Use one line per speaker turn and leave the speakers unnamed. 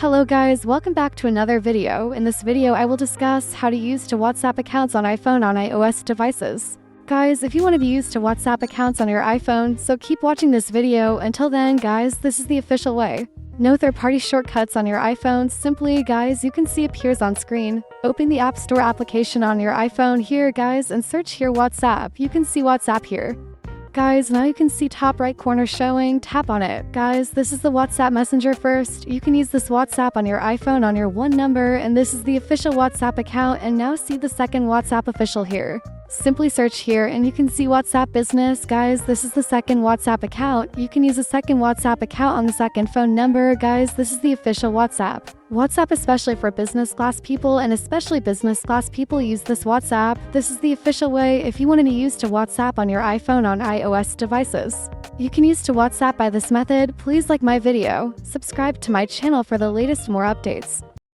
Hello guys, welcome back to another video. In this video, I will discuss how to use to WhatsApp accounts on iPhone on iOS devices. Guys, if you want to use to WhatsApp accounts on your iPhone, so keep watching this video. Until then, guys, this is the official way. No third-party shortcuts on your iPhone. Simply, guys, you can see appears on screen. Open the App Store application on your iPhone here, guys, and search here WhatsApp. You can see WhatsApp here. Guys, now you can see top right corner showing, tap on it. Guys, this is the WhatsApp Messenger first. You can use this WhatsApp on your iPhone on your one number, and this is the official WhatsApp account, and now see the second WhatsApp official here. Simply search here and you can see WhatsApp Business. Guys, this is the second WhatsApp account. You can use a second WhatsApp account on the second phone number. Guys, this is the official WhatsApp. WhatsApp especially for business class people, and especially business class people use this WhatsApp. This is the official way if you want to use to WhatsApp on your iPhone on iOS devices. You can use to WhatsApp by this method. Please like my video, subscribe to my channel for the latest more updates.